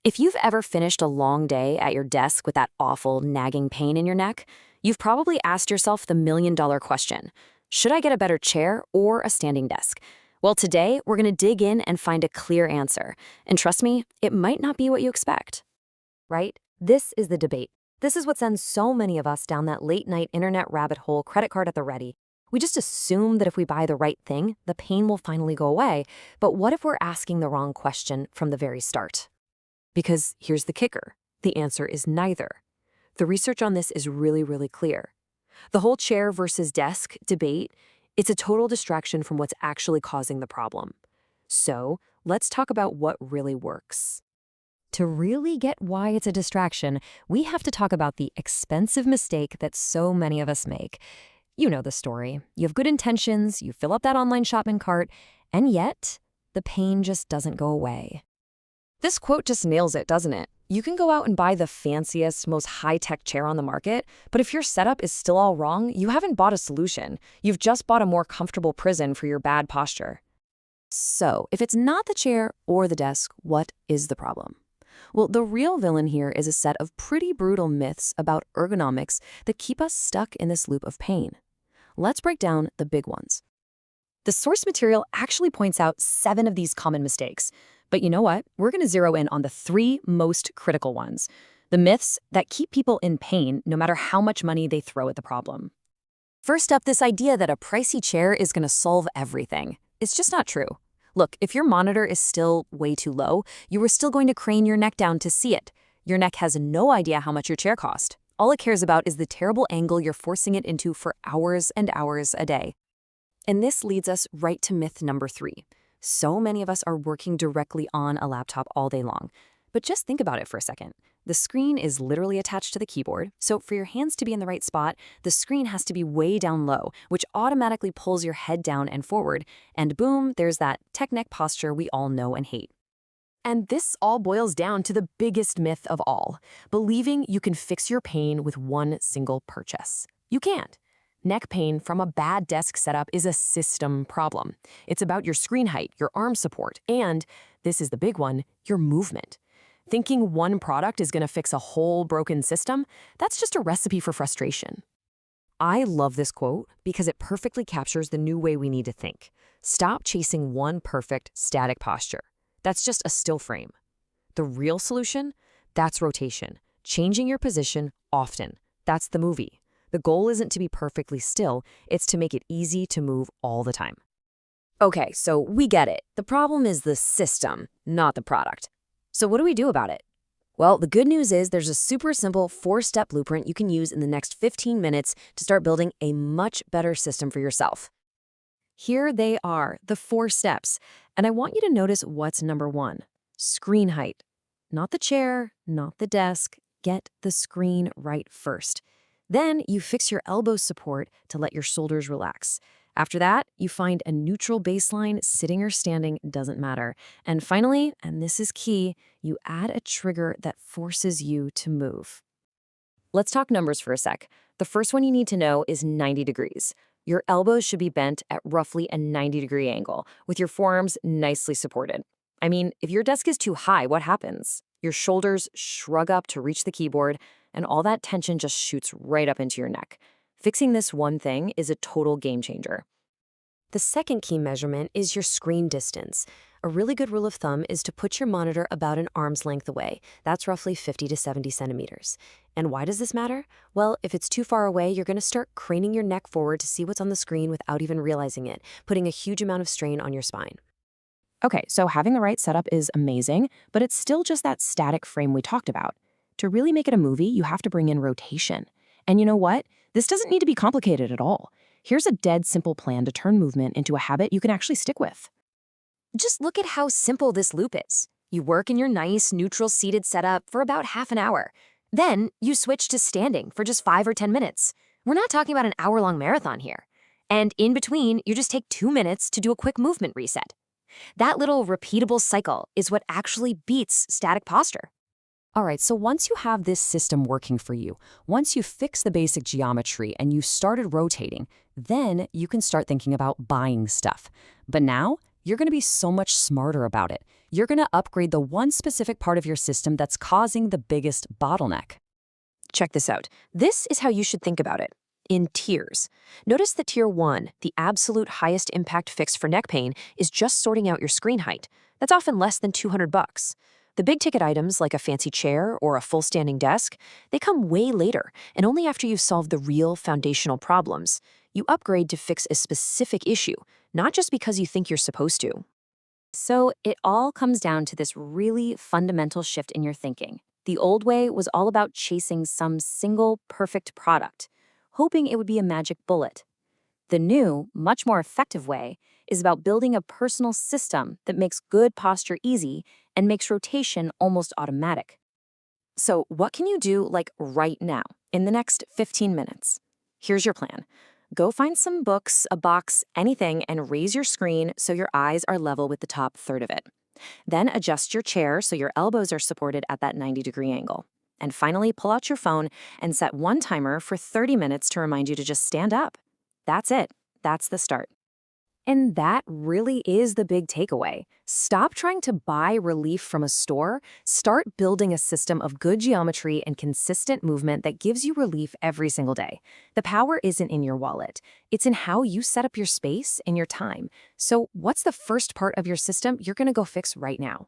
If you've ever finished a long day at your desk with that awful, nagging pain in your neck, you've probably asked yourself the million-dollar question: should I get a better chair or a standing desk? Well, today we're going to dig in and find a clear answer. And trust me, it might not be what you expect. Right? This is the debate. This is what sends so many of us down that late-night internet rabbit hole, credit card at the ready. We just assume that if we buy the right thing, the pain will finally go away. But what if we're asking the wrong question from the very start? Because here's the kicker. The answer is neither. The research on this is really clear. The whole chair versus desk debate, it's a total distraction from what's actually causing the problem. So let's talk about what really works. To really get why it's a distraction, we have to talk about the expensive mistake that so many of us make. You know the story. You have good intentions, you fill up that online shopping cart, and yet the pain just doesn't go away. This quote just nails it, doesn't it? You can go out and buy the fanciest, most high-tech chair on the market, but if your setup is still all wrong, you haven't bought a solution. You've just bought a more comfortable prison for your bad posture. So, if it's not the chair or the desk, what is the problem? Well, the real villain here is a set of pretty brutal myths about ergonomics that keep us stuck in this loop of pain. Let's break down the big ones. The source material actually points out 7 of these common mistakes. But you know what? We're going to zero in on the 3 most critical ones. The myths that keep people in pain no matter how much money they throw at the problem. First up, this idea that a pricey chair is going to solve everything. It's just not true. Look, if your monitor is still way too low, you are still going to crane your neck down to see it. Your neck has no idea how much your chair cost. All it cares about is the terrible angle you're forcing it into for hours and hours a day. And this leads us right to myth number 3. So many of us are working directly on a laptop all day long. But just think about it for a second. The screen is literally attached to the keyboard, so for your hands to be in the right spot, the screen has to be way down low, which automatically pulls your head down and forward, and boom, there's that tech neck posture we all know and hate. And this all boils down to the biggest myth of all, believing you can fix your pain with one single purchase. You can't. Neck pain from a bad desk setup is a system problem. It's about your screen height, your arm support, and, this is the big one, your movement. Thinking one product is going to fix a whole broken system, that's just a recipe for frustration. I love this quote because it perfectly captures the new way we need to think. Stop chasing one perfect, static posture. That's just a still frame. The real solution? That's rotation. Changing your position often. That's the movie. The goal isn't to be perfectly still, it's to make it easy to move all the time. Okay, so we get it. The problem is the system, not the product. So what do we do about it? Well, the good news is there's a super simple 4-step blueprint you can use in the next 15 minutes to start building a much better system for yourself. Here they are, the 4 steps, and I want you to notice what's number 1. Screen height. Not the chair, not the desk. Get the screen right first. Then you fix your elbow support to let your shoulders relax. After that, you find a neutral baseline, sitting or standing doesn't matter. And finally, and this is key, you add a trigger that forces you to move. Let's talk numbers for a sec. The first one you need to know is 90 degrees. Your elbows should be bent at roughly a 90-degree angle, with your forearms nicely supported. I mean, if your desk is too high, what happens? Your shoulders shrug up to reach the keyboard, and all that tension just shoots right up into your neck. Fixing this one thing is a total game changer. The second key measurement is your screen distance. A really good rule of thumb is to put your monitor about an arm's length away. That's roughly 50 to 70 centimeters. And why does this matter? Well, if it's too far away, you're going to start craning your neck forward to see what's on the screen without even realizing it, putting a huge amount of strain on your spine. Okay, so having the right setup is amazing, but it's still just that static frame we talked about. To really make it a movie, you have to bring in rotation. And you know what? This doesn't need to be complicated at all. Here's a dead simple plan to turn movement into a habit you can actually stick with. Just look at how simple this loop is. You work in your nice, neutral seated setup for about half an hour. Then you switch to standing for just 5 or 10 minutes. We're not talking about an hour-long marathon here. And in between, you just take 2 minutes to do a quick movement reset. That little repeatable cycle is what actually beats static posture. All right, so once you have this system working for you, once you fix the basic geometry and you started rotating, then you can start thinking about buying stuff. But now, you're going to be so much smarter about it. You're going to upgrade the one specific part of your system that's causing the biggest bottleneck. Check this out. This is how you should think about it. In tiers. Notice that tier 1, the absolute highest impact fix for neck pain, is just sorting out your screen height. That's often less than $200. The big ticket items like a fancy chair or a full standing desk, they come way later and only after you've solved the real foundational problems. You upgrade to fix a specific issue, not just because you think you're supposed to. So it all comes down to this really fundamental shift in your thinking. The old way was all about chasing some single perfect product, hoping it would be a magic bullet. The new, much more effective way is about building a personal system that makes good posture easy and makes rotation almost automatic. So what can you do right now, in the next 15 minutes? Here's your plan. Go find some books, a box, anything, and raise your screen so your eyes are level with the top third of it. Then adjust your chair so your elbows are supported at that 90-degree angle. And finally, pull out your phone and set one timer for 30 minutes to remind you to just stand up. That's it. That's the start. And that really is the big takeaway. Stop trying to buy relief from a store. Start building a system of good geometry and consistent movement that gives you relief every single day. The power isn't in your wallet. It's in how you set up your space and your time. So what's the first part of your system you're going to go fix right now?